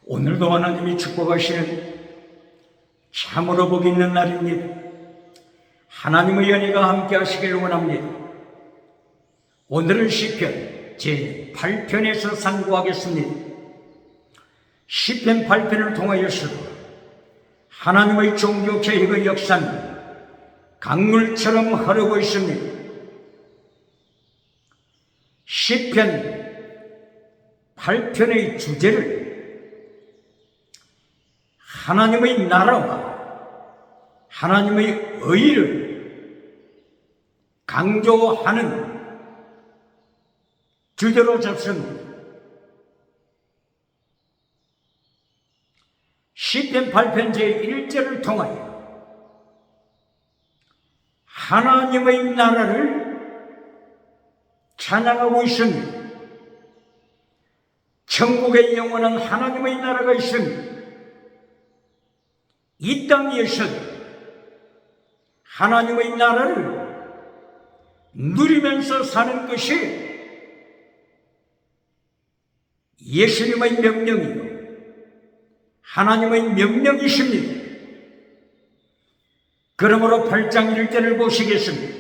오늘도 하나님이 축복하시는 참으로 복 있는 날입니다. 하나님의 은혜가 함께 하시길 원합니다. 오늘은 시편 제8편에서 상고하겠습니다. 시편 8편을 통하여서도 하나님의 종교 계획의 역사는 강물처럼 흐르고 있습니다. 시편 8편의 주제를 하나님의 나라와 하나님의 의를 강조하는 주제로 잡습니다. 시편 8편 제1절을 통하여 하나님의 나라를 찬양하고 있습니다. 천국에 영원한 하나님의 나라가 있습니다. 이 땅에서 하나님의 나라를 누리면서 사는 것이 예수님의 명령이요 하나님의 명령이십니다. 그러므로 8장 1절을 보시겠습니다.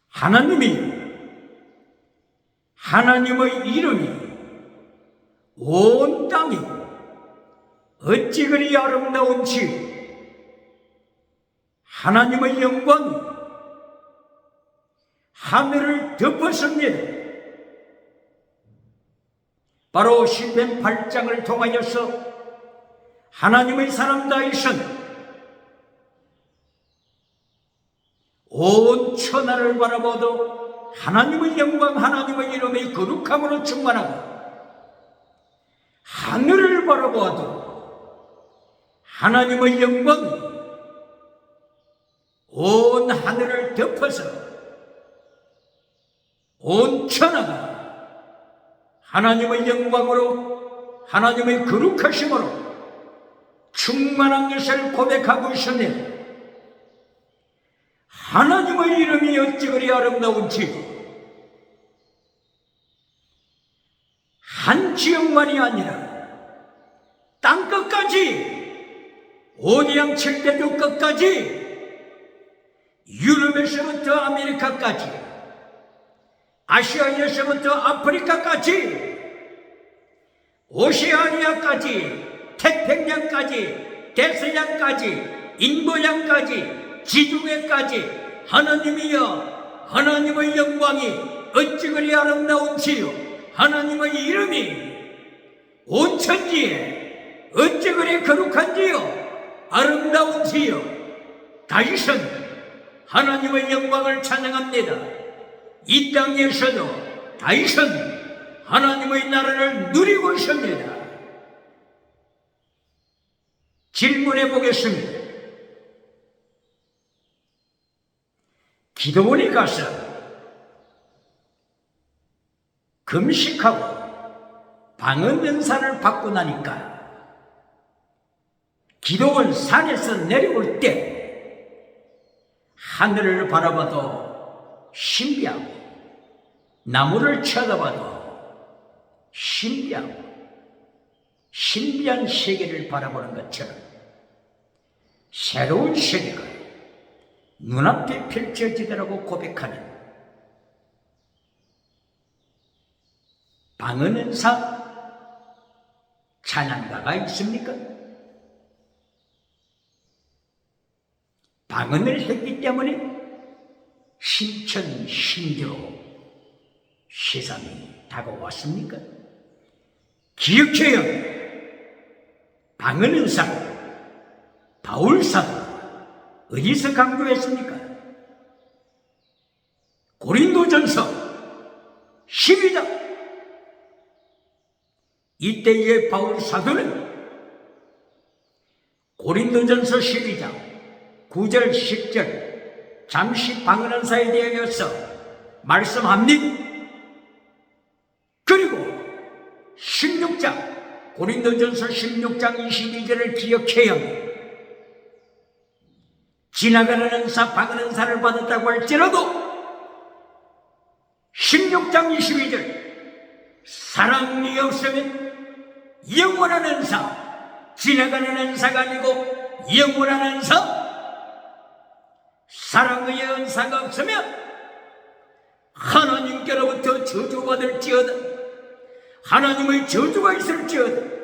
하나님의 이름이 온 땅이 어찌 그리 아름다운지 하나님의 영광이 하늘을 덮었습니다. 바로 시편 8장을 통하여서 하나님의 사람 다윗은 온 천하를 바라보도 하나님의 영광, 하나님의 이름의 거룩함으로 충만하고 하늘을 바라보아도 하나님의 영광이 온 하늘을 덮어서 온 천하가 하나님의 영광으로 하나님의 거룩하심으로 충만한 것을 고백하고 있습니다. 하나님의 이름이 어찌 그리 아름다운지 한 지역만이 아니라 땅끝까지 오디양 칠대도 끝까지 유럽에서부터 아메리카까지 아시아에서부터 아프리카까지 오세아니아까지 태평양까지 대서양까지 인도양까지 지중해까지 하나님이여 하나님의 영광이 어찌 그리 아름다운지요 하나님의 이름이 온 천지에 어찌 그리 거룩한지요 아름다운지요 다윗은 하나님의 영광을 찬양합니다. 이 땅에서도 다윗은 하나님의 나라를 누리고 있습니다. 질문해 보겠습니다. 기도원에 가서 금식하고 방언 연사를 받고 나니까 기도원 산에서 내려올 때 하늘을 바라봐도 신비하고 나무를 쳐다봐도 신비하고 신비한 세계를 바라보는 것처럼 새로운 세계가 눈앞에 펼쳐지더라고 고백하는 방언 연사 찬양가가 있습니까? 방언을 했기 때문에 신천신조 세상이 다가왔습니까? 기억해요. 방언 연사 바울사가 어디서 강조했습니까? 고린도전서 12장. 이때의 바울 사도는 고린도전서 12장 9절 10절 잠시 방언 연사에 대하여서 말씀합니다. 그리고 16장 고린도전서 16장 22절을 기억해야 합니다. 지나가는 은사 방언 은사를 받았다고 할지라도 16장 22절 사랑이 없으면 영원한 은사, 지나가는 은사가 아니고 영원한 은사. 사랑의 은사가 없으면 하나님께로부터 저주받을지어다. 하나님의 저주가 있을지어다.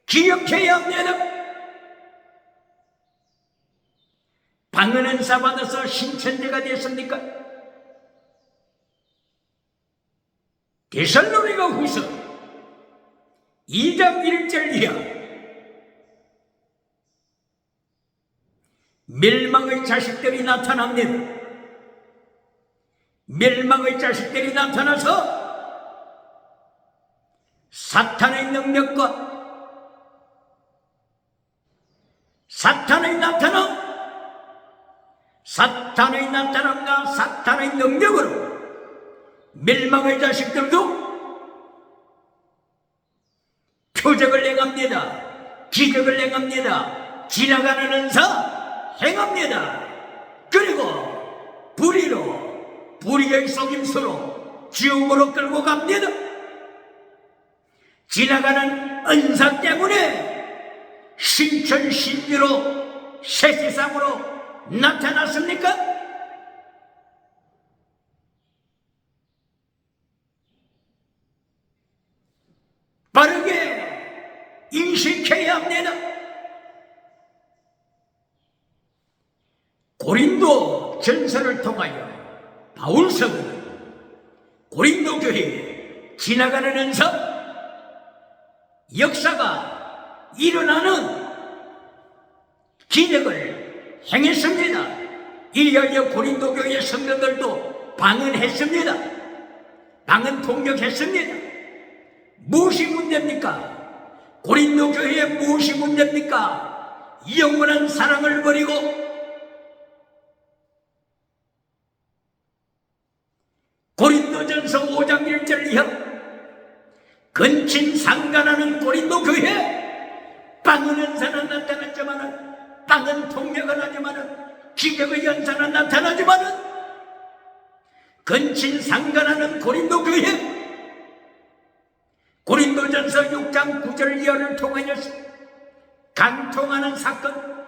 기억해야 합니다. 방언 은사 받아서 신천지가 됐습니까? 데살로니가 후서 2장 1절 이하 멸망의 자식들이 나타납니다. 멸망의 자식들이 나타나서 사탄의 능력과 사탄의 나타남과 사탄의 능력으로 멸망의 자식들도 표적을 행합니다. 기적을 행합니다. 지나가는 은사 행합니다. 그리고 불의의 속임수로 지옥으로 끌고 갑니다. 지나가는 은사 때문에 신천신주로 세세상으로 나타났습니까? 바르게 인식해야 합니다. 고린도 전서를 통하여 바울서는 고린도 교회에 지나가는 은사, 역사가 일어나는 기적을 행했습니다. 이리하여 고린도 교회 성도들도 방언했습니다. 방언 통역했습니다. 무엇이 문제입니까? 고린도 교회에 무엇이 문제입니까? 영원한 사랑을 버리고 고린도전서 5장 1절 이하 근친상간하는 고린도 교회, 방언 은사는 나타났지만은, 방언 통역은 하지만은, 기적의 연사는 나타나지만은, 근친상간하는 고린도 교회, 고린도전서 6장 9절 이하를 통하여 간통하는 사건,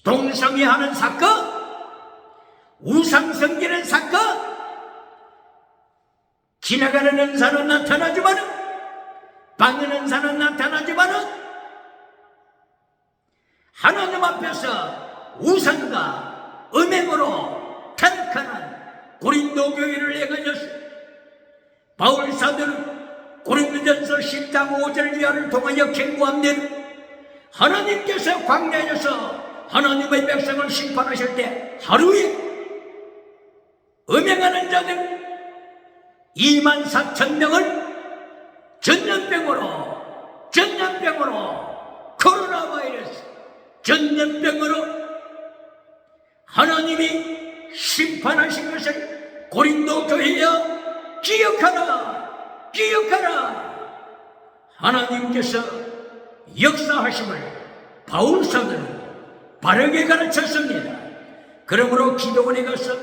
동성애하는 사건, 우상 섬기는 사건, 지나가는 은사는 나타나지만은, 방언 은사는 나타나지만은, 하나님 앞에서 우상과 음행으로 타락하는 고린도 교회를 향하여서 바울 사도는 고린도전서 10장 5절 이하를 통하여 경고합니다. 하나님께서 광야에서 하나님의 백성을 심판하실 때 하루에 음행하는 자들 24,000명을 전염병으로 코로나 바이러스 전염병으로 하나님이 심판하신 것을 고린도 교회여 기억하라. 하나님께서 역사하심을 바울 사도는 바르게 가르쳤습니다. 그러므로 기도원에 가서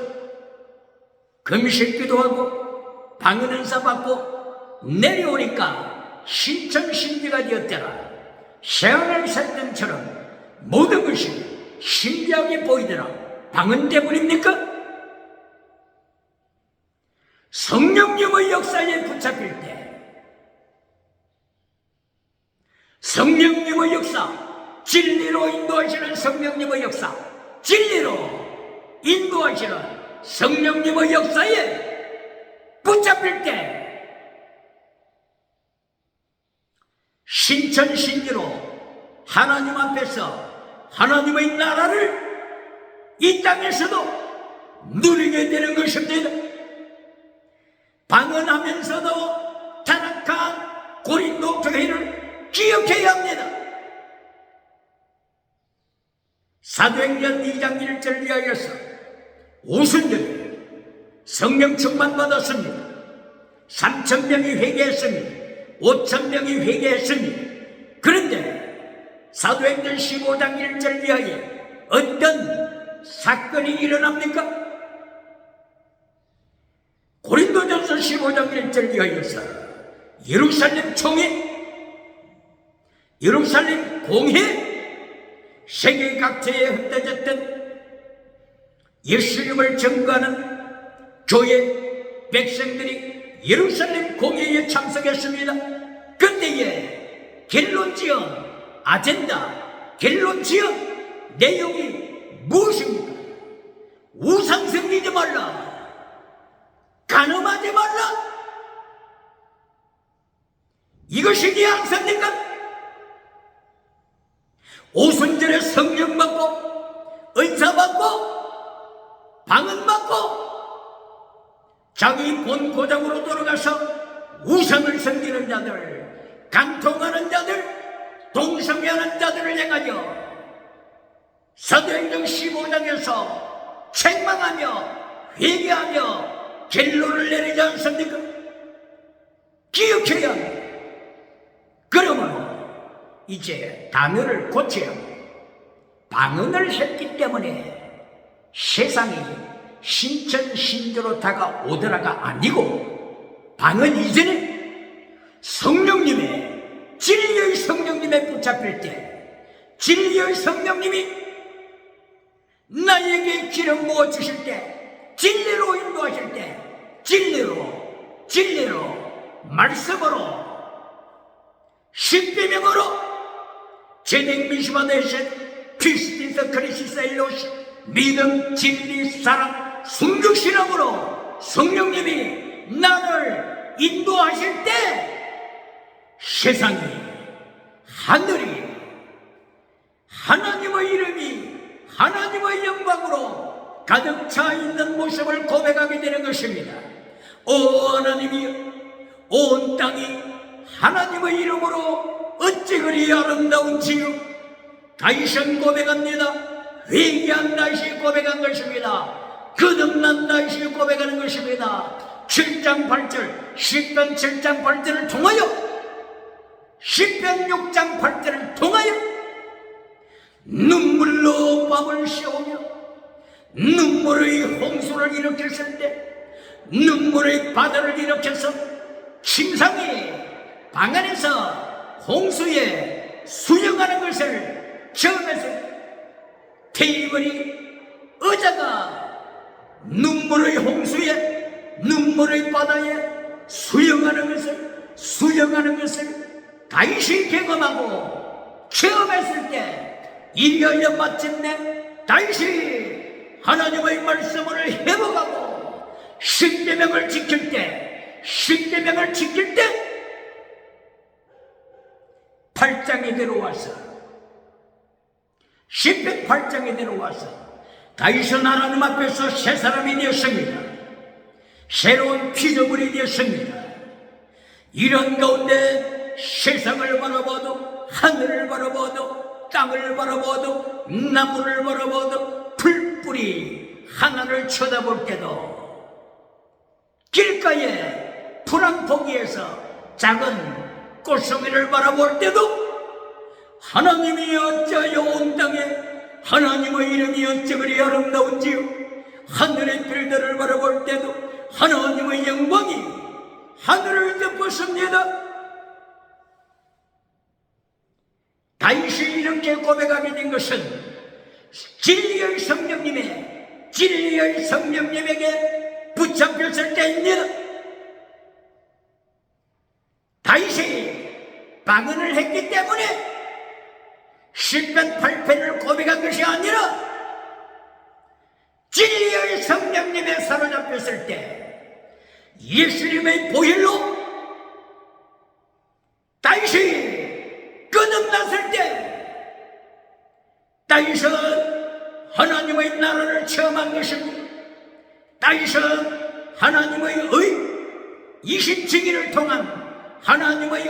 금식 기도하고 방언 은사 받고 내려오니까 신천신비가 되었더라. 새하늘 살 때처럼 모든 것이 신비하게 보이더라. 방언 때문입니까? 성령님의 역사에 붙잡힐 때, 성령님의 역사, 진리로 인도하시는 성령님의 역사, 진리로 인도하시는 성령님의 역사에 붙잡힐 때 신천신주로 하나님 앞에서 하나님의 나라를 이 땅에서도 누리게 되는 것입니다. 방언하면서도 타락한 고린도 교회를 기억해야 합니다. 사도행전 2장 1절 이하여서 오순절에 성령 충만 받았습니다. 3,000명이 회개했습니다. 5,000명이 회개했습니다. 그런데 사도행전 15장 1절 이하에 어떤 사건이 일어납니까? 고린도전서 15장 1절 이하여서 예루살렘 총회, 예루살렘 공회, 세계 각지에 흩어졌던 예수님을 증거하는 교회 백성들이 예루살렘 공회에 참석했습니다. 그때의 결론지은 아젠다, 결론지은 내용이 무엇입니까? 우상 섬기지 말라, 간음하지 말라. 이것이지 않습니까? 오순절에 성령 받고 은사 받고 방언 받고 자기 본 고장으로 돌아가서 우상을 섬기는 자들, 간통하는 자들, 동성애하는 자들을 향하여 사도행전 15장에서 책망하며 회개하며 결론을 내리지 않습니까? 기억해야 합니다. 그러면 이제 단어를 고쳐야 합니다. 방언을 했기 때문에 세상이 신천신조로 다가오더라가 아니고, 방언 이전에 성령님의, 진리의 성령님에 붙잡힐 때, 진리의 성령님이 나에게 기름 부어 주실 때, 진리로 인도하실 때, 진리로 말씀으로 십계명으로 제nek 미시마 대신 피스티스 크리시스 엘로시, 믿음, 진리, 사랑, 순교신앙으로 성령님이 나를 인도하실 때 세상이, 하늘이 하나님의 이름이, 하나님의 영광으로 가득 차 있는 모습을 고백하게 되는 것입니다. 오 하나님이여, 온 땅이 하나님의 이름으로 어찌 그리 아름다운지요. 다윗은 고백합니다. 회개한 다윗이 고백한 것입니다. 거듭난 다윗이 고백하는 것입니다. 7장 8절, 시편 7장 8절을 통하여, 시편 6장 8절을 통하여 눈물로 밤을 새우며 눈물의 홍수를 일으켰을 때, 눈물의 바다를 일으켜서 침상이 방 안에서 홍수에 수영하는 것을 처음 했어요. 테이블이, 의자가 눈물의 홍수에, 눈물의 바다에 수영하는 것을 다윗이 경험하고 체험했을 때, 이르여 마침내 다윗이 하나님의 말씀을 회복하고 십계명을 지킬 때, 8장에 들어와서, 시편 8장에 들어와서 다윗은 하나님 앞에서 새 사람이 되었습니다. 새로운 피조물이 되었습니다. 이런 가운데 세상을 바라봐도, 하늘을 바라봐도, 땅을 바라봐도, 나무를 바라봐도, 풀뿌리 하나를 쳐다볼 때도, 길가에 풀 한 포기에서 작은 꽃송이를 바라볼 때도, 하나님이 어찌하여 온 땅에 하나님의 이름이 어찌 그리 아름다운지요. 하늘의 별들을 바라볼 때도 하나님의 영광이 하늘을 덮었습니다. 다윗이 이렇게 고백하게 된 것은 진리의 성령님에게 붙잡혔을 때입니다. 다윗이 방언을 했기 때문에 시편 8편을 고백한 것이 아니라 진리의 성령님에 사로잡혔을 때, 예수님의 보혈로 다윗이 거듭났을 때, 다윗은 하나님의 나라를 체험한 것입니다. 다윗은 하나님의 20층위를 통한 하나님의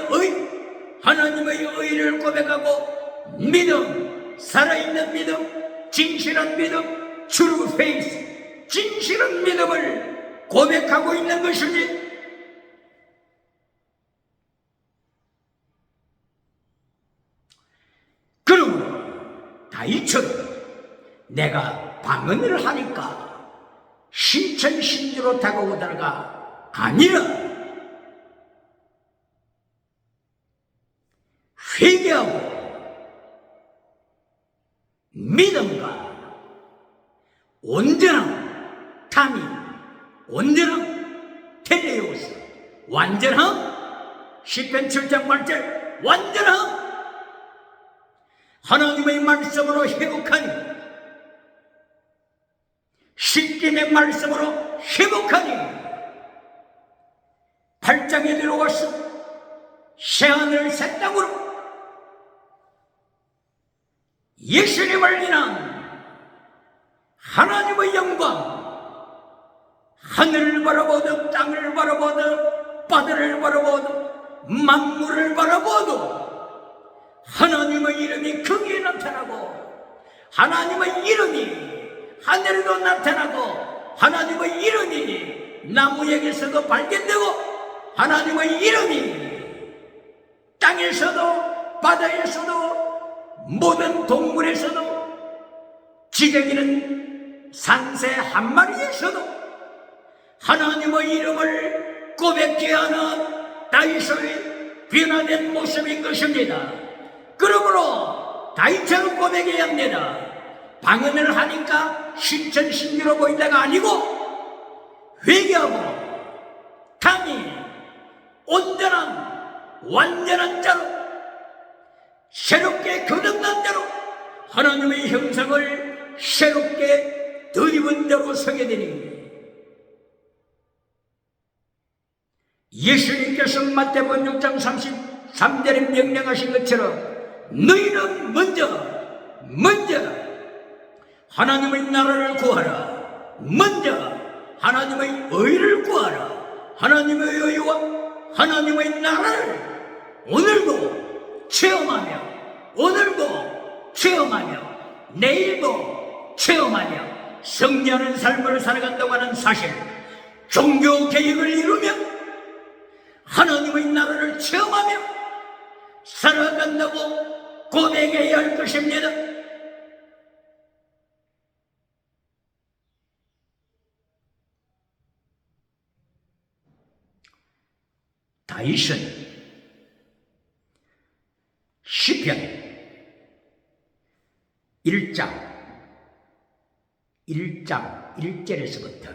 의를 고백하고, 믿음, 살아있는 믿음, 진실한 믿음, true faith, 진실한 믿음을 고백하고 있는 것이지. 그러므로 다윗처럼 내가 방언을 하니까 신천신주로 다가오다가 아니라 회개하고 믿음과 온전함, 탐이, 온전함, 텔레오스, 완전함, 시편 7장 8절 완전함, 하나님의 말씀으로 회복하니, 십계의 말씀으로 회복하니, 8장에 들어와서 새하늘 새 땅으로 예수님을 인한 하나님의 영광, 하늘을 바라보든 땅을 바라보든 바다를 바라보든 만물을 바라보든 하나님의 이름이 거기에 나타나고, 하나님의 이름이 하늘에도 나타나고, 하나님의 이름이 나무에게서도 발견되고, 하나님의 이름이 땅에서도 바다에서도 모든 동물에서도 지저귀는 산새 한 마리에서도 하나님의 이름을 고백케 하는 다윗의 변화된 모습인 것입니다. 그러므로 다윗처럼 고백해야 합니다. 방언을 하니까 신천신유로 보인다가 아니고, 회개하고 탐이 온전한 완전한 자로, 새롭게 거듭난 자로, 하나님의 형상을 새롭게 덧입은 자로 서게 되니, 예수님께서 마태복음 6장 33절에 명령하신 것처럼 너희는 먼저 하나님의 나라를 구하라. 먼저 하나님의 의를 구하라. 하나님의 의와 하나님의 나라를 오늘도 체험하며 내일도 체험하며 성령하는 삶을 살아간다고 하는 사실, 종교 계획을 이루며 하나님의 나라를 체험하며 살아간다고 고백해야 할 것입니다. 다윗은 시편 1장 1절에서부터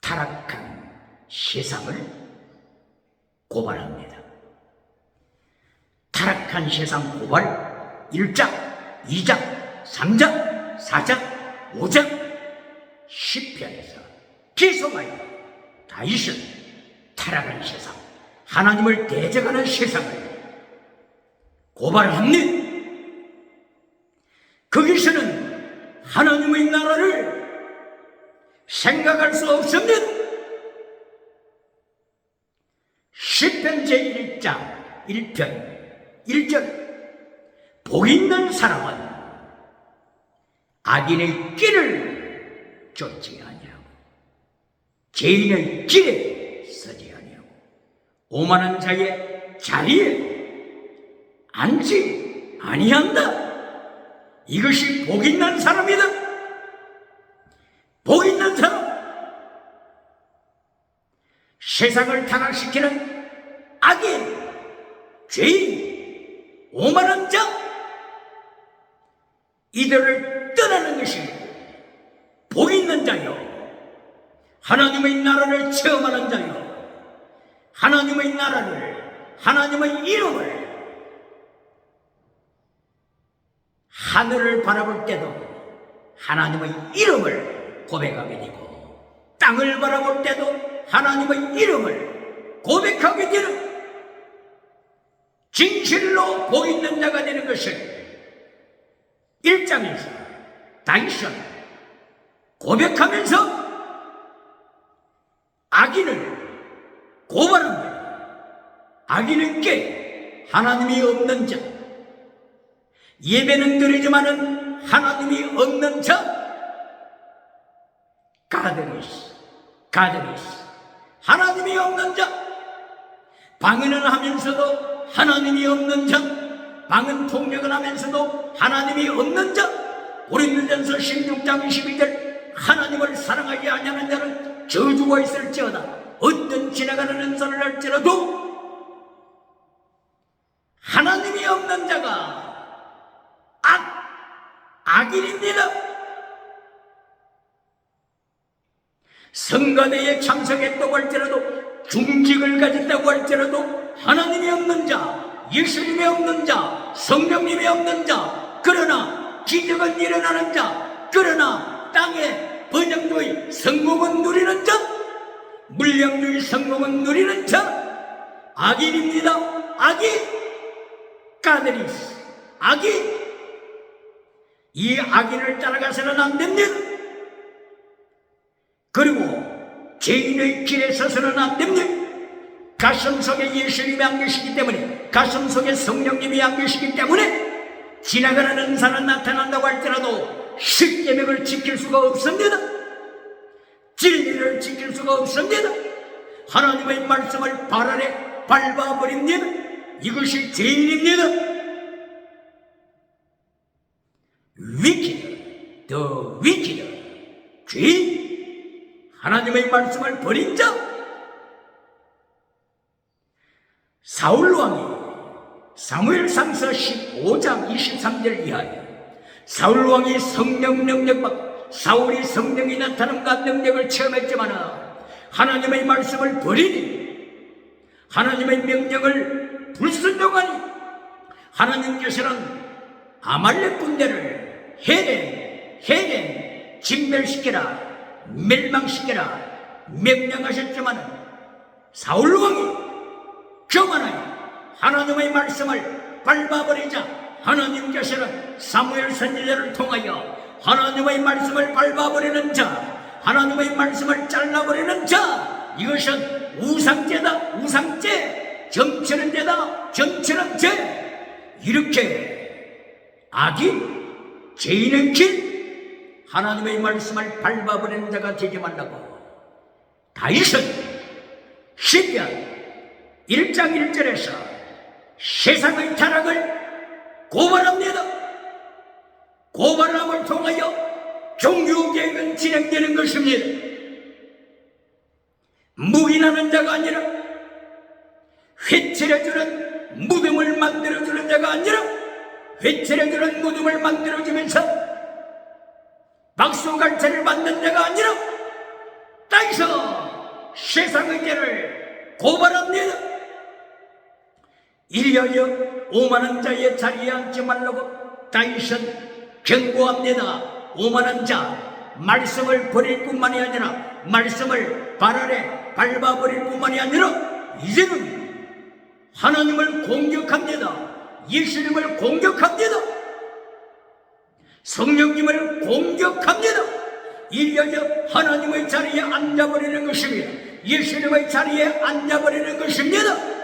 타락한 세상을 고발합니다. 타락한 세상 고발 1장, 2장, 3장, 4장, 5장 시편에서 계속하여 다윗은 타락한 세상, 하나님을 대적하는 세상을 고발합니다. 거기서는 하나님의 나라를 생각할 수 없습니다. 시편 제1장 1편 1절 복 있는 사람은 악인의 길을 쫓지 아니하고 죄인의 길에 서지 아니하고 오만한 자의 자리에 앉지 아니한다. 이것이 복 있는 사람이다. 복 있는 사람, 세상을 타락시키는 악인, 죄인, 오만한 자, 이들을 떠나는 것이 복 있는 자요, 하나님의 나라를 체험하는 자요, 하나님의 나라를, 하나님의 이름을, 하늘을 바라볼 때도 하나님의 이름을 고백하게 되고, 땅을 바라볼 때도 하나님의 이름을 고백하게 되는 진실로 복 있는 자가 되는 것을 1장에서 다윗은 고백하면서 악인을 고발합니다. 악인은 꽤 하나님이 없는 자, 예배는 드리지만은 하나님이 없는 자, 가드리스, 하나님이 없는 자, 방언을 하면서도 하나님이 없는 자, 방언 통역을 하면서도 하나님이 없는 자, 고린도전서 16장 22절 하나님을 사랑하지 아니하는 자는 저주가 있을지어다. 어떤 지나가는 은사를 할지라도 하나님이 없는 자가 악인입니다. 성가대에 참석했다고 할지라도 중직을 가졌다고 할지라도 하나님이 없는 자, 예수님이 없는 자, 성령님이 없는 자, 그러나 기적은 일어나는 자, 그러나 땅에 번영주의 성공은 누리는 자, 물량주의 성공은 누리는 자, 악인입니다. 악인, 까데리스, 악인. 이 악인을 따라가서는 안 됩니다. 그리고 죄인의 길에 서서는 안 됩니다. 가슴 속에 예수님이 안 계시기 때문에, 가슴 속에 성령님이 안 계시기 때문에 지나가는 은사는 나타난다고 할지라도 십계명을 지킬 수가 없습니다. 진리를 지킬 수가 없습니다. 하나님의 말씀을 발 아래 밟아버립니다. 이것이 죄인입니다. wicked, the wicked, 죄인, 하나님의 말씀을 버린 자. 사울왕이 사무엘상서 15장 23절 이하에 사울왕이 성령 능력받고 사울이 성령이 나타남과 능력을 체험했지만 하나님의 말씀을 버리니, 하나님의 명령을 불순종하니 하나님께서는 아말렉 군대를 헤렘 진멸시켜라, 멸망시켜라 명령하셨지만 사울왕이 교만하여 하나님의 말씀을 밟아버리자 하나님께서는 사무엘 선지자를 통하여 하나님의 말씀을 밟아버리는 자, 하나님의 말씀을 잘라버리는 자, 이것은 우상죄다, 우상죄, 점치는 죄다, 점치는 죄. 이렇게 악인, 죄인의 길, 하나님의 말씀을 밟아버리는 자가 되지 말라고 다윗은 시편 1장 1절에서 세상의 타락을 고발합니다. 고발함을 통하여 종교개혁은 진행되는 것입니다. 묵인하는 자가 아니라, 회칠해주는 무덤을 만들어주는 자가 아니라, 회칠해주는 무덤을 만들어주면서 박수갈채를 받는 자가 아니라 다윗은 세상의 죄를 고발합니다. 이리하여 오만한 자의 자리에 앉지 말라고 다윗은 경고합니다. 오만한 자, 말씀을 버릴 뿐만이 아니라 말씀을 발 아래 밟아버릴 뿐만이 아니라 이제는 하나님을 공격합니다. 예수님을 공격합니다. 성령님을 공격합니다. 이리하여 하나님의 자리에 앉아버리는 것입니다. 예수님의 자리에 앉아버리는 것입니다.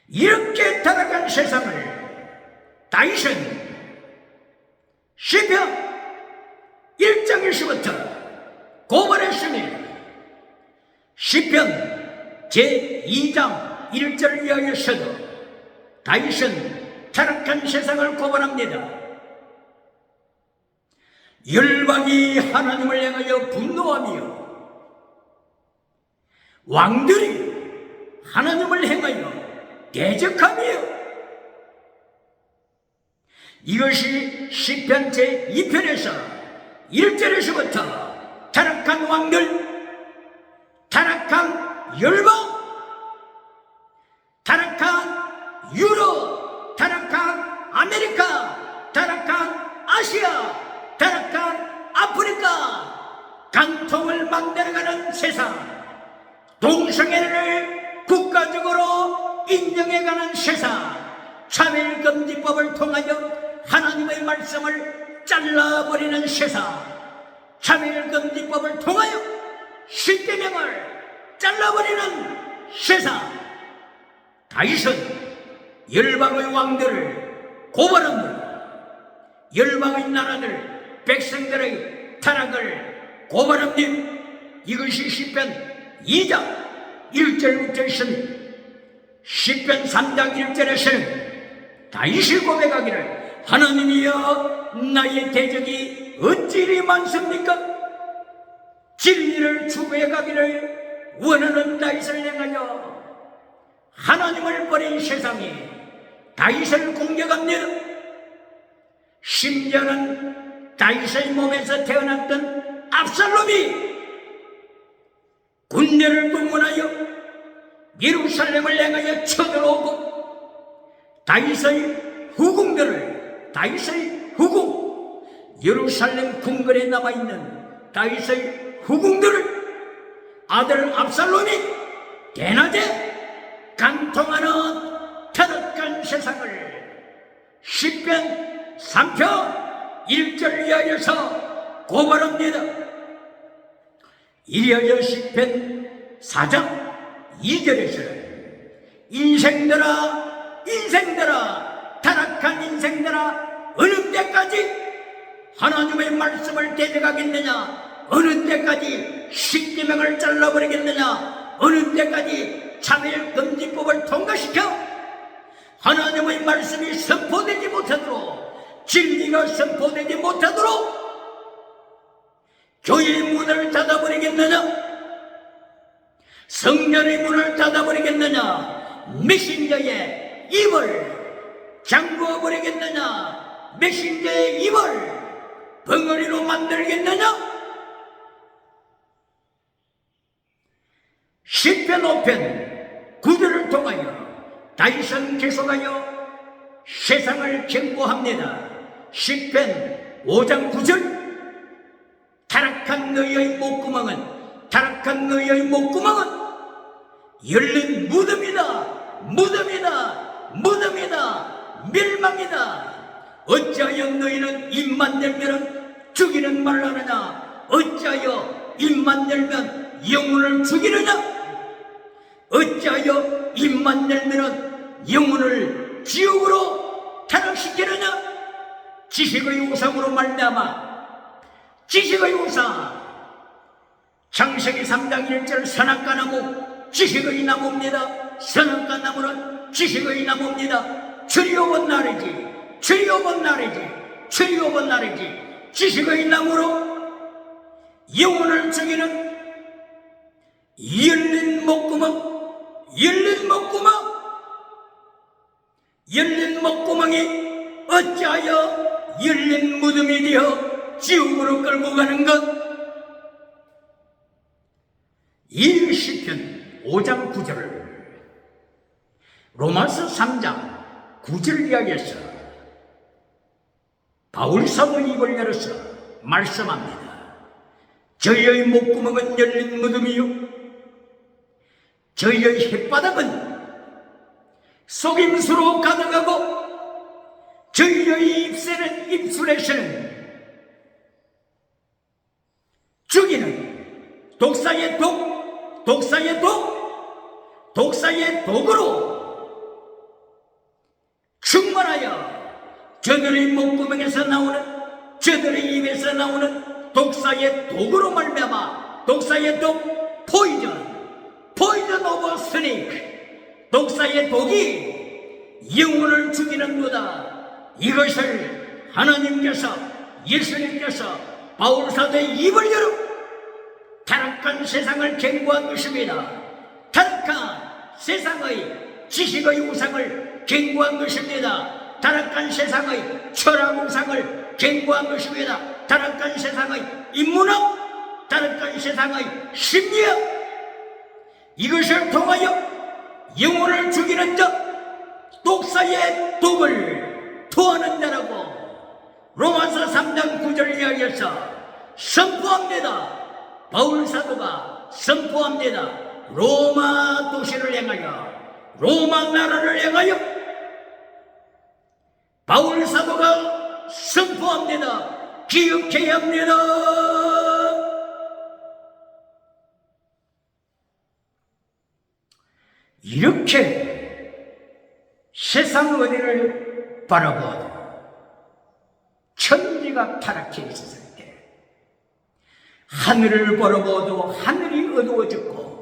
이렇게 타락한 세상을 다윗은 시편 1장에서부터 고발했습니다. 시편 제2장 1절 이하에서도 다윗은 타락한 세상을 고발합니다. 열방이 하나님을 향하여 분노하며 왕들이 하나님을 향하여 대적하며, 이것이 시편 제2편에서 1절에서부터 타락한 왕들, 타락한 열방, 타락한 유럽, 타락한 아메리카, 타락한 아시아, 타락한 아프리카, 간통을 만들어가는 세상, 동성애를 국가적으로 인정해가는 세상, 차별금지법을 통하여 하나님의 말씀을 잘라버리는 세상, 차별금지법을 통하여 십계명을 잘라버리는 세상, 다윗은 열방의 왕들을 고발합니다. 열방의 나라들, 백성들의 타락을 고발합니다. 이것이 시편 2장 1절부터 있습니다. 시편 3장 1절에서는 다윗이 고백하기를 하나님이여 나의 대적이 어찌 이리 많습니까? 진리를 추구해 가기를 원하는 다윗을 향하여 하나님을 버린 세상이 다윗을 공격합니다. 심지어는 다윗의 몸에서 태어났던 압살롬이 군대를 동원하여 예루살렘을 향하여 쳐들어오고 다윗의 후궁, 예루살렘 궁궐에 남아있는 다윗의 후궁들을 아들 압살롬이 대낮에 간통하는 타락한 세상을 시편 3편 1절 이하여서 고발합니다. 이리하여 시편 4장 2절에서는 인생들아 타락한 인생들아 어느 때까지 하나님의 말씀을 대적하겠느냐, 어느 때까지 십계명을 잘라버리겠느냐, 어느 때까지 차별금지법을 통과시켜 하나님의 말씀이 선포되지 못하도록, 진리가 선포되지 못하도록 교회의 문을 닫아버리겠느냐, 성전의 문을 닫아버리겠느냐, 메신저의 입을 잠궈버리겠느냐, 메신저의 입을 벙어리로 만들겠느냐? 시편 5편 9절을 통하여 다윗은 계속하여 세상을 경고합니다. 시편 5장 9절 타락한 너희의 목구멍은 열린 무덤이다, 멸망이다. 어찌하여 너희는 입만 열면 죽이는 말을 하느냐, 어찌하여 입만 열면 영혼을 죽이느냐, 어찌하여 입만 열면 영혼을 지옥으로 타락시키느냐. 지식의 우상으로 말미암아, 지식의 우상, 창세기 3장 1절 선악과 나무 지식의 나무입니다. 선악과 나무는 지식의 나무입니다. 주리오본 날이지 지식의 나무로 영혼을 죽이는 열린 목구멍이 어찌하여 열린 무덤이 되어 지옥으로 끌고 가는 것. 이 시편 5장 9절을 로마서 3장 9절 이하에서 바울 사도 입을 열어서 말씀합니다. 저희의 목구멍은 열린 무덤이요, 저희의 혓바닥은 속임수로 가득하고, 저희의 입술에서는 죽이는 독사의 독으로 충만하여 저들의 목구멍에서 나오는, 저들의 입에서 나오는 독사의 독으로 말미암아, 독사의 독, 포이전 오브 스네이크, 독사의 독이 영혼을 죽이는 거다. 이것을 하나님께서, 예수님께서 바울 사도의 입을 열어 타락한 세상을 경고한 것입니다. 타락한 세상의 지식의 우상을 경고한 것입니다. 타락한 세상의 철학 우상을 경고한 것입니다. 타락한 세상의 인문학, 타락한 세상의 심리학, 이것을 통하여 영혼을 죽이는 자, 독사의 독을 토하는 자라고 로마서 3장 9절 이하에서 선포합니다. 바울 사도가 선포합니다. 로마 도시를 향하여, 로마 나라를 향하여 바울 사도가 선포합니다. 기억해야 합니다. 이렇게 세상 어디를 바라보아도 천지가 타락해 있었을 때, 하늘을 바라보아도 하늘이 어두워졌고,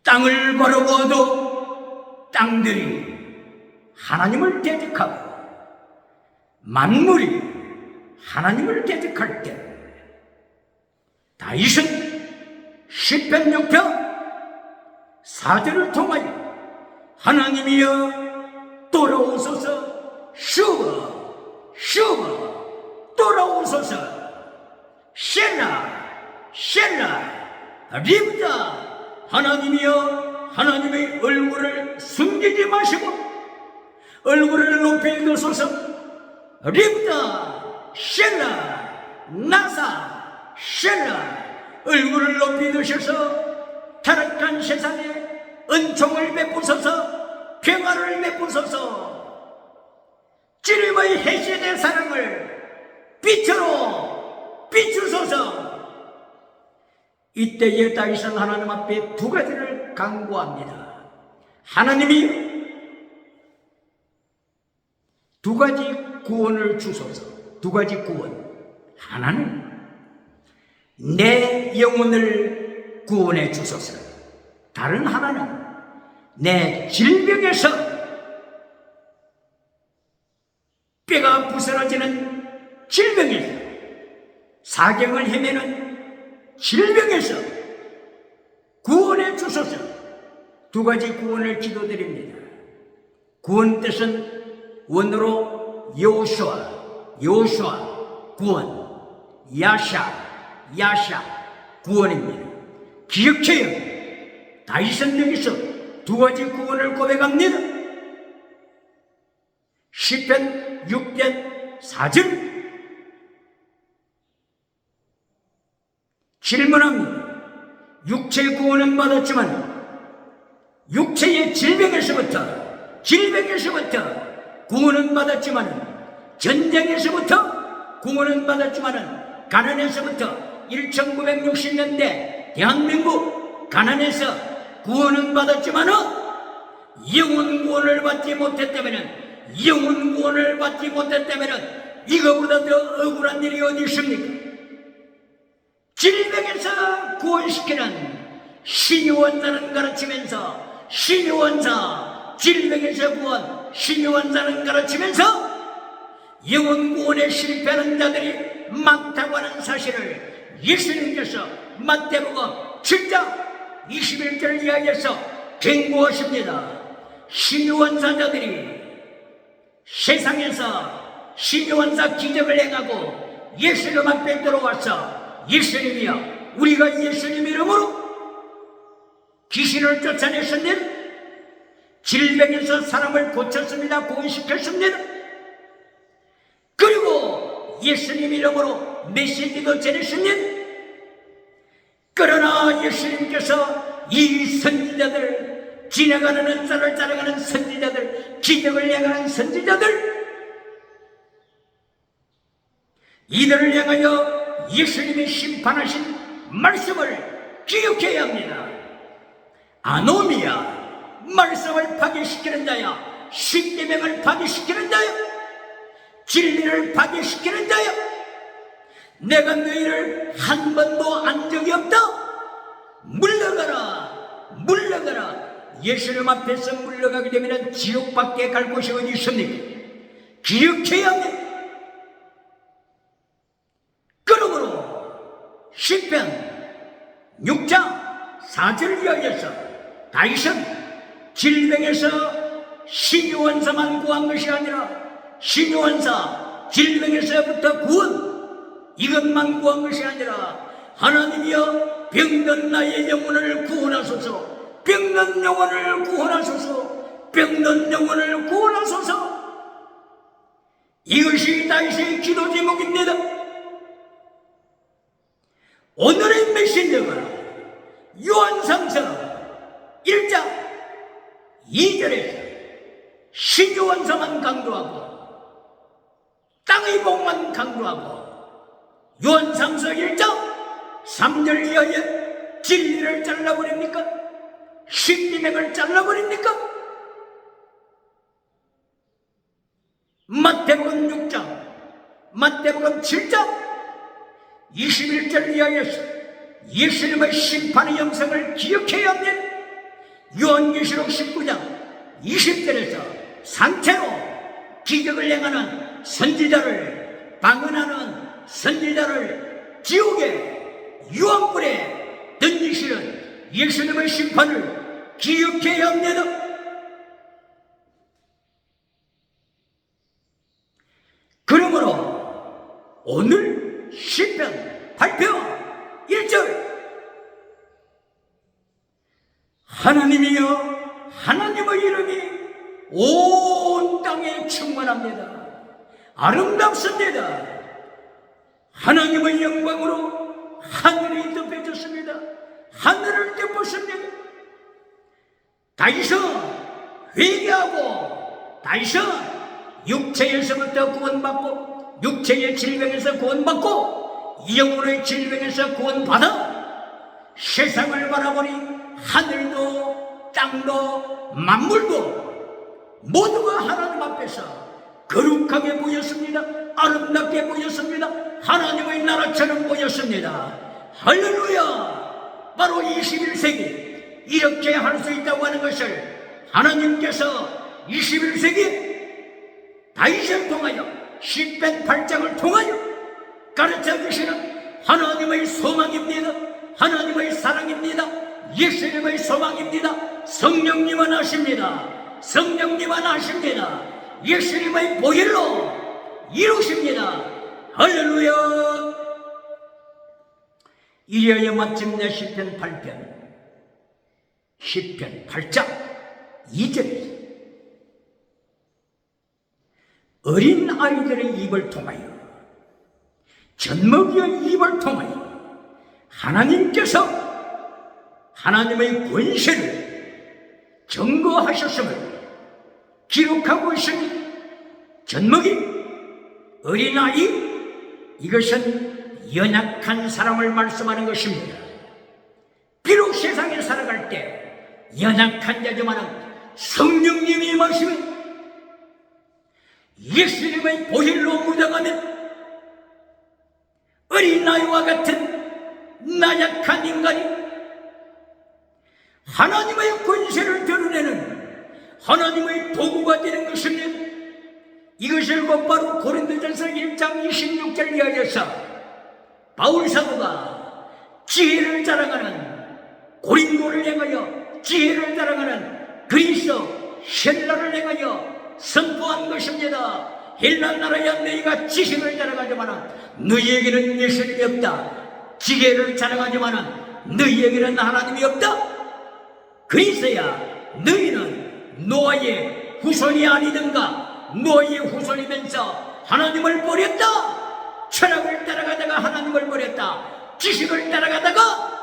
땅을 바라보아도 땅들이 하나님을 대적하고, 만물이 하나님을 대적할 때, 다윗은 시편 6편 4절을 통하여 하나님이여 돌아오소서. 슈거 슈거 돌아오소서. 셀라 셀라 립다. 하나님이여 하나님의 얼굴을 숨기지 마시고 얼굴을 높이 드소서. 립다 셀라 나사 셀라 얼굴을 높이 드셔서 타락한 세상에 은총을 베푸소서. 평화를 베푸소서. 주님의 해시의 사랑을 빛으로 비추소서. 이때에 다윗은 하나님 앞에 두 가지를 간구합니다. 하나님이 두 가지 구원을 주소서. 두 가지 구원. 하나는 내 영혼을 구원해 주소서. 다른 하나는 내 질병에서 뼈가 부스러지는 질병에서 사경을 헤매는 질병에서 구원해 주소서. 두 가지 구원을 기도드립니다. 구원 뜻은 원어로 요슈아 구원, 야샤 구원입니다. 기억해요. 다윗은 여기서 두 가지 구원을 고백합니다. 시편 6편 4절 질문합니다. 육체 구원은 받았지만 육체의 질병에서부터 구원은 받았지만 전쟁에서부터 구원은 받았지만 가난에서부터 1960년대 대한민국 가난에서 구원은 받았지만 영혼 구원을 받지 못했다면 이거보다 더 억울한 일이 어디 있습니까? 질병에서 구원시키는 신유원사는 가르치면서 질병에서 구원 신유원사는 가르치면서 영혼 구원에 실패하는 자들이 많다고 하는 사실을 예수님께서 마태복음 7장 21절 이하에서 경고하십니다. 신유원사자들이 세상에서 신유원사 기적을 행하고 예수님 앞에 들어와서 예수님이여 우리가 예수님 이름으로 귀신을 쫓아냈습니다. 질병에서 사람을 고쳤습니다. 구원시켰습니다. 그리고 예수님 이름으로 메시지도 전했습니다. 그러나 예수님께서 이 선지자들, 지나가는 은사를 따라가는 선지자들, 기적을 행하는 선지자들, 이들을 향하여 예수님이 심판하신 말씀을 기억해야 합니다. 아노미야, 말씀을 파괴시키는 자야, 십계명을 파괴시키는 자야, 진리를 파괴시키는 자야, 내가 너희를 한 번도 안 적이 없다. 물러가라. 예수님 앞에서 물러가게 되면 지옥밖에 갈 곳이 어디 있습니까? 기억해야 합니다. 그러므로 시편 6장 4절 이하에서 다윗은 질병에서 신유원사만 구한 것이 아니라 신유원사 질병에서부터 구원 이것만 구한 것이 아니라 하나님이여 병든 나의 영혼을 구원하소서. 병든 영혼을 구원하소서. 이것이 다윗의 기도 제목입니다. 오늘의 메시지가 요한상서 1장 2절에서 신유원사만 강조하고 땅의 복만 강조하고 요한상서 1장 3절 이하에 진리를 잘라버립니까? 십계명을 잘라버립니까? 마태복음 7장 21절 이하에서 예수님의 심판의 영상을 기억해야 합니다. 요한계시록 19장 20절에서 상태로 기적을 행하는 선지자를 방언하는 선지자를 지옥에 유황불에 던지시는 예수님의 심판을 기억해야 합니다. 오늘 시편 발표 1절 하나님이여 하나님의 이름이 온 땅에 충만합니다. 아름답습니다. 하나님의 영광으로 하늘이 덮여졌습니다. 하늘을 덮었습니다. 다윗은 회개하고 다윗은 육체에서부터 구원받고 육체의 질병에서 구원받고 영혼의 질병에서 구원받아 세상을 바라보니 하늘도 땅도 만물도 모두가 하나님 앞에서 거룩하게 보였습니다. 아름답게 보였습니다. 하나님의 나라처럼 보였습니다. 할렐루야! 바로 21세기 이렇게 할 수 있다고 하는 것을 하나님께서 21세기 다윗을 통하여 시편 8장을 통하여 가르쳐 주시는 하나님의 소망입니다. 하나님의 사랑입니다. 예수님의 소망입니다. 성령님은 아십니다. 성령님은 아십니다. 예수님의 보혈로 이루십니다. 할렐루야. 이래야 마침내 시편 8편 8장 2절입니다. 어린 아이들의 입을 통하여 젖먹이의 입을 통하여 하나님께서 하나님의 권세를 증거하셨음을 기록하고 있습니다. 젖먹이, 어린아이, 이것은 연약한 사람을 말씀하는 것입니다. 비록 세상에 살아갈 때 연약한 자지만 성령님이 임하시면 예수님의 보혈로 무장하면 어린아이와 같은 나약한 인간이 하나님의 권세를 드러내는 하나님의 도구가 되는 것입니다. 이것을 곧바로 고린도전서 1장 26절 이하에서 바울사도가 지혜를 자랑하는 고린도를 향하여 지혜를 자랑하는 그리스도 헬라를 향하여 선포한 것입니다. 헬라 나라야 너희가 지식을 자랑하지만 너희에게는 예수님이 없다. 지혜를 자랑하지만 너희에게는 하나님이 없다. 그리스도야 너희는 노아의 후손이 아니든가 노아의 후손이면서 하나님을 버렸다. 철학을 따라가다가 하나님을 버렸다. 지식을 따라가다가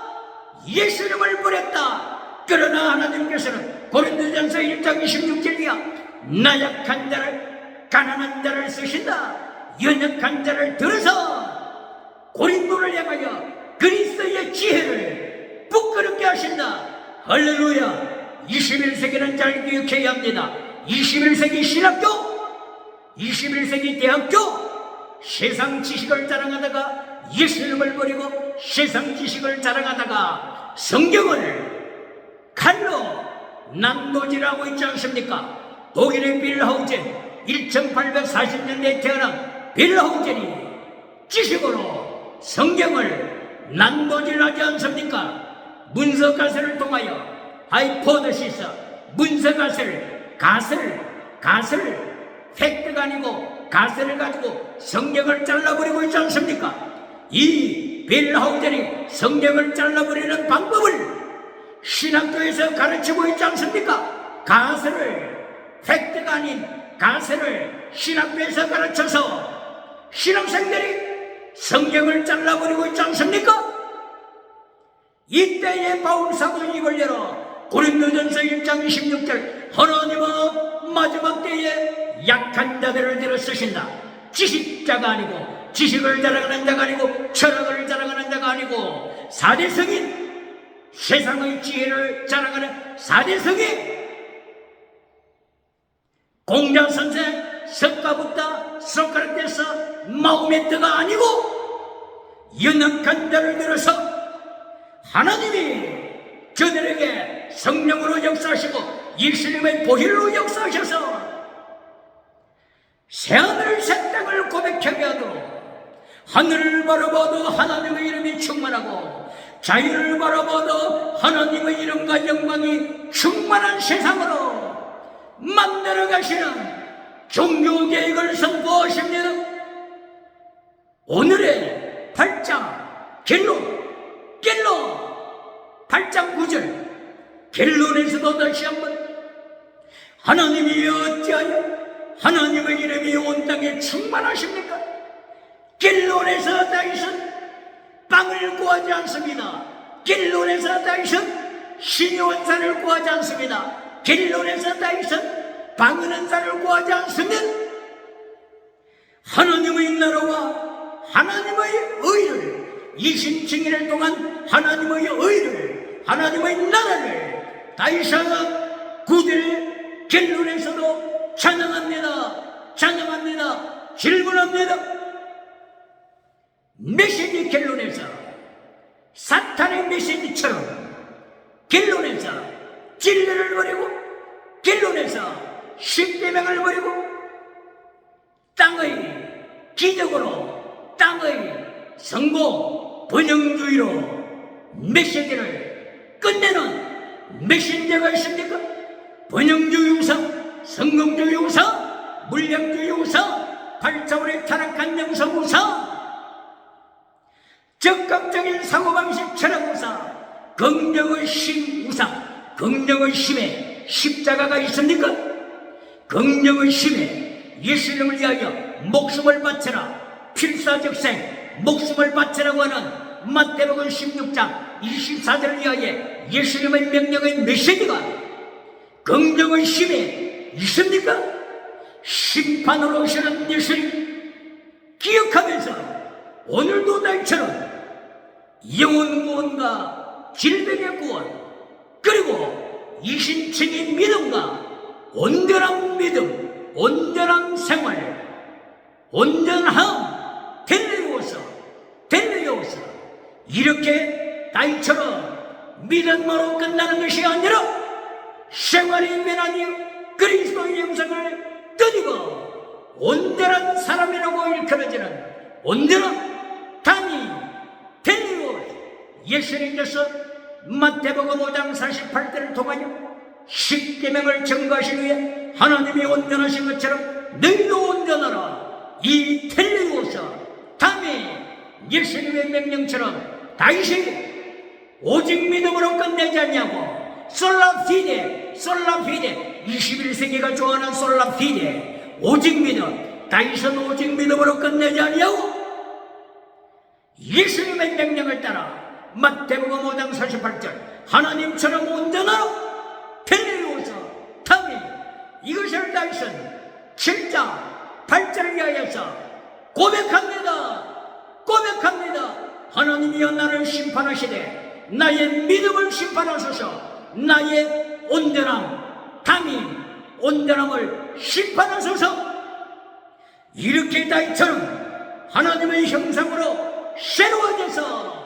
예수님을 버렸다. 그러나 하나님께서는 고린도전서 1장 26절이야 나약한 자를 가난한 자를 쓰신다. 연약한 자를 들어서 고린도를 향하여 그리스도의 지혜를 부끄럽게 하신다. 할렐루야. 21세기는 잘 기억해야 합니다. 21세기 신학교, 21세기 대학교, 세상 지식을 자랑하다가 예수님을 버리고 세상 지식을 자랑하다가 성경을 칼로 난도질하고 있지 않습니까? 독일의 빌하우젠 1840년대에 태어난 빌하우젠이 지식으로 성경을 난도질하지 않습니까? 문서가설을 통하여 하이포더시스 문서가설 가설 팩트가 아니고 가설을 가지고 성경을 잘라버리고 있지 않습니까? 이 빌하우젠이 성경을 잘라버리는 방법을 신학교에서 가르치고 있지 않습니까? 가설을 팩트가 아닌 가설을 신학교에서 가르쳐서 신학생들이 성경을 잘라버리고 있지 않습니까? 이때에 바울사도 입을 열어 고린도전서 1장 26절 하나님은 마지막 때에 약한 자들을 들어 쓰신다. 지식자가 아니고 지식을 자랑하는 자가 아니고 철학을 자랑하는 자가 아니고 사대성인 세상의 지혜를 자랑하는 사대성인 공자선생 석가부다 소크라테스 마호메트가 아니고 연약한 자를 들어서 하나님이 저들에게 성령으로 역사하시고 예수님의 보혈로 역사하셔서 새하늘 새 땅을 고백하게 하도록 하늘을 바라봐도 하나님의 이름이 충만하고 자유를 바라봐도 하나님의 이름과 영광이 충만한 세상으로 만들어 가시는 종교 계획을 선포하십니다. 오늘의 8장 겔론 8장 9절 겔론에서도 다시 한번 하나님이 어찌하여 하나님의 이름이 온 땅에 충만하십니까? 겔론에서 다윗은 빵을 구하지 않습니다. 겔론에서 다윗은 신의 원산을 구하지 않습니다. 겔론에서 다윗은 방언한 산을 구하지 않습니다. 하나님의 나라와 하나님의 의를 20층일 동안 하나님의 의를 하나님의 나라를 다윗은 구들 겔론에서도 찬양합니다. 질문합니다. 메시지 겔론에서 사탄의 메시지처럼 겔론에서 진리를 버리고 겔론에서 십계명을 버리고 땅의 기적으로 땅의 성공 번영주의로 메시지를 끝내는 메신저가 있습니까? 번영주의 우상, 성공주의 우상, 물량주의 우상, 발자국에 타락한 영성 우상, 적극적인 사고방식 철학 우상, 긍정의 심 우상, 긍정의 심에 십자가가 있습니까? 긍정의 심에 예수님을 위하여 목숨을 바쳐라, 필사적생 목숨을 바쳐라고 하는 마태복음 16장 24절을 위하여 예수님의 명령의 메시지가 긍정의 심에 있습니까? 심판으로 오시는 예수님 기억하면서 오늘도 나처럼 영혼 구원과 질병의 구원 그리고 이신층의 믿음과 온전한 믿음, 온전한 생활, 온전함 되뇌어서 이렇게 다윗처럼 믿음으로 끝나는 것이 아니라 생활의 면하여 그리스도의 영성을 드리고 온전한 사람이라고 일컬어지는 온전한 단위 되뇌어 예수님께서 마태복음 5장 48절을 통하여 십계명을 증거하신 후에 하나님이 온전하신 것처럼 너희도 온전하라 이 텔레오서 다음에 예수님의 명령처럼 다윗이 오직 믿음으로 끝내지 않냐고 솔라피데 21세기가 좋아하는 솔라피데 오직 믿음 다윗은 오직 믿음으로 끝내지 않냐고 예수님의 명령을 따라 마태복음 5장 48절 하나님처럼 온전하라 텔레오서 다음에 이것을 다윗은 7장 8절을 위하여서 고백합니다. 하나님이여 나를 심판하시되 나의 믿음을 심판하소서 나의 온전함 담임 온전함을 심판하소서 이렇게 다윗처럼 하나님의 형상으로 새로워져서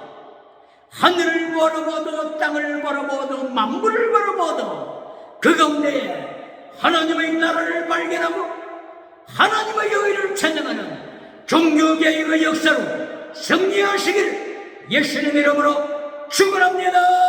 하늘을 바라보도 땅을 바라보도 만물을 바라보도 그 가운데 하나님의 나라를 발견하고 하나님의 의를 찬양하는 종교개혁의 역사로 승리하시길 예수님의 이름으로 축원합니다.